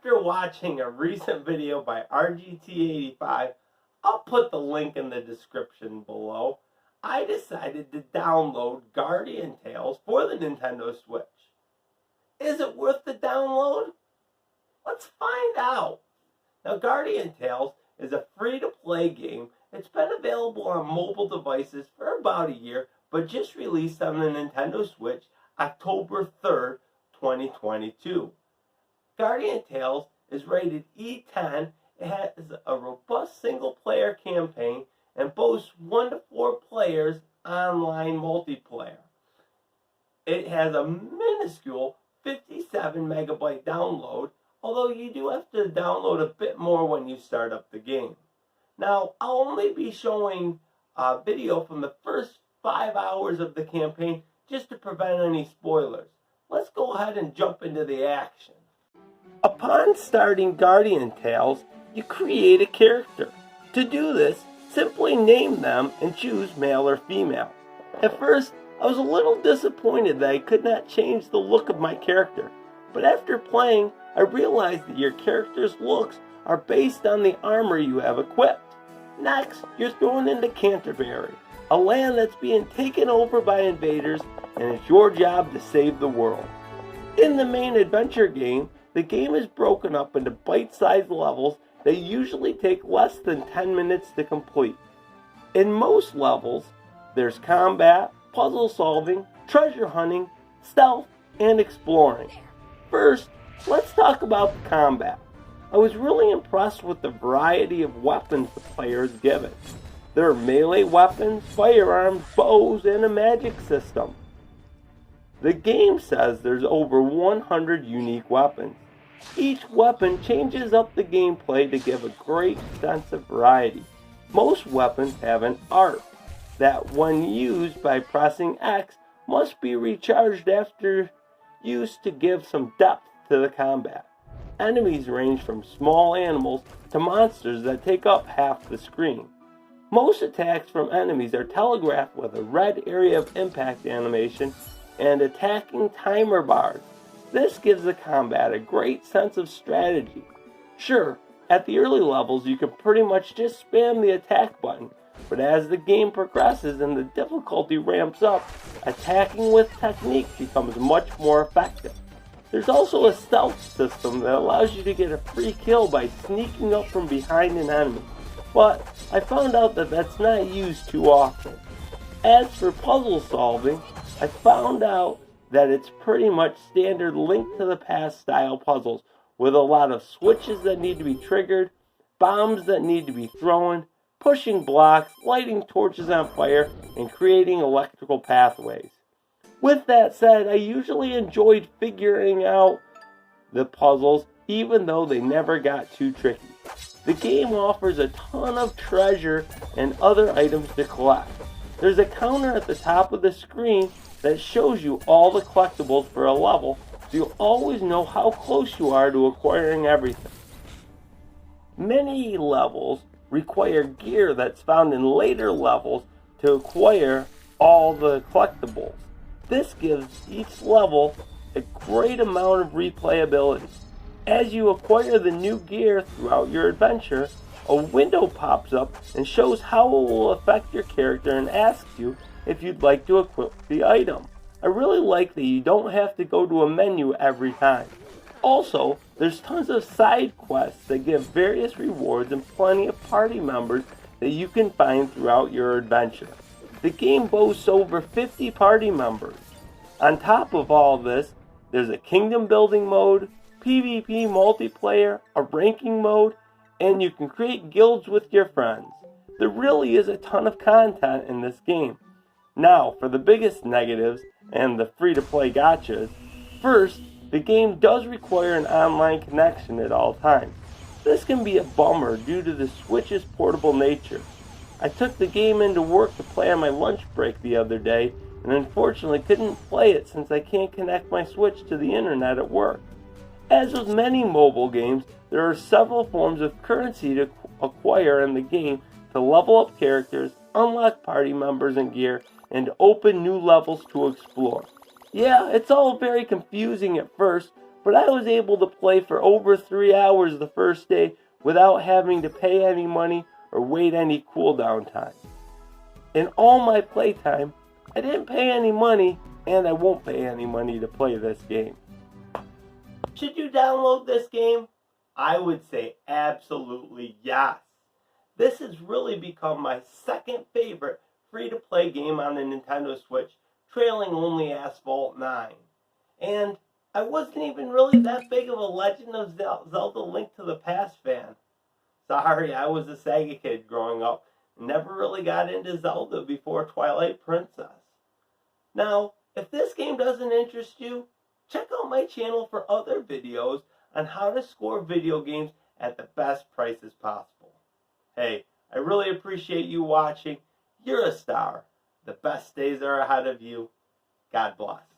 after watching a recent video by RGT85, I'll put the link in the description below, I decided to download Guardian Tales for the Nintendo Switch. Is it worth the download? Let's find out. Now, Guardian Tales is a free-to-play game. It's been available on mobile devices for about a year, but just released on the Nintendo Switch October 3rd, 2022. Guardian Tales is rated E10. It has a robust single-player campaign and boasts 1 to 4 players online multiplayer. It has a minuscule 57 megabyte download, although you do have to download a bit more when you start up the game. Now, I'll only be showing a video from the first 5 hours of the campaign just to prevent any spoilers. Let's go ahead and jump into the action. Upon starting Guardian Tales, you create a character. To do this, simply name them and choose male or female. At first, I was a little disappointed that I could not change the look of my character, but after playing, I realized that your character's looks are based on the armor you have equipped. Next, you're thrown into Canterbury, a land that's being taken over by invaders, and it's your job to save the world. In the main adventure game, the game is broken up into bite-sized levels that usually take less than 10 minutes to complete. In most levels, there's combat, puzzle solving, treasure hunting, stealth, and exploring. First, let's talk about the combat. I was really impressed with the variety of weapons the player is given. There are melee weapons, firearms, bows, and a magic system. The game says there's over 100 unique weapons. Each weapon changes up the gameplay to give a great sense of variety. Most weapons have an arc that, when used by pressing X, must be recharged after use to give some depth to the combat. Enemies range from small animals to monsters that take up half the screen. Most attacks from enemies are telegraphed with a red area of impact animation and attacking timer bars. This gives the combat a great sense of strategy. Sure, at the early levels you can pretty much just spam the attack button, but as the game progresses and the difficulty ramps up, attacking with technique becomes much more effective. There's also a stealth system that allows you to get a free kill by sneaking up from behind an enemy, but I found out that that's not used too often. As for puzzle solving, I found out that it's pretty much standard Link to the Past style puzzles with a lot of switches that need to be triggered, bombs that need to be thrown, pushing blocks, lighting torches on fire, and creating electrical pathways. With that said, I usually enjoyed figuring out the puzzles even though they never got too tricky. The game offers a ton of treasure and other items to collect. There's a counter at the top of the screen that shows you all the collectibles for a level, so you always know how close you are to acquiring everything. Many levels require gear that's found in later levels to acquire all the collectibles. This gives each level a great amount of replayability. As you acquire the new gear throughout your adventure, a window pops up and shows how it will affect your character and asks you if you'd like to equip the item. I really like that you don't have to go to a menu every time. Also, there's tons of side quests that give various rewards and plenty of party members that you can find throughout your adventure. The game boasts over 50 party members. On top of all this, there's a kingdom building mode, PvP multiplayer, a ranking mode, and you can create guilds with your friends. There really is a ton of content in this game. Now, for the biggest negatives and the free-to-play gotchas. First, the game does require an online connection at all times. This can be a bummer due to the Switch's portable nature. I took the game into work to play on my lunch break the other day, and unfortunately couldn't play it since I can't connect my Switch to the internet at work. As with many mobile games, there are several forms of currency to acquire in the game to level up characters, unlock party members and gear, and open new levels to explore. Yeah, it's all very confusing at first, but I was able to play for over 3 hours the first day without having to pay any money or wait any cooldown time. In all my playtime, I didn't pay any money, and I won't pay any money to play this game. Should you download this game? I would say absolutely yes. This has really become my second favorite free-to-play game on the Nintendo Switch, trailing only Asphalt 9. And I wasn't even really that big of a Legend of Zelda Link to the Past fan. Sorry, I was a Sega kid growing up and never really got into Zelda before Twilight Princess. Now, if this game doesn't interest you, check out my channel for other videos on how to score video games at the best prices possible. Hey, I really appreciate you watching. You're a star. The best days are ahead of you. God bless.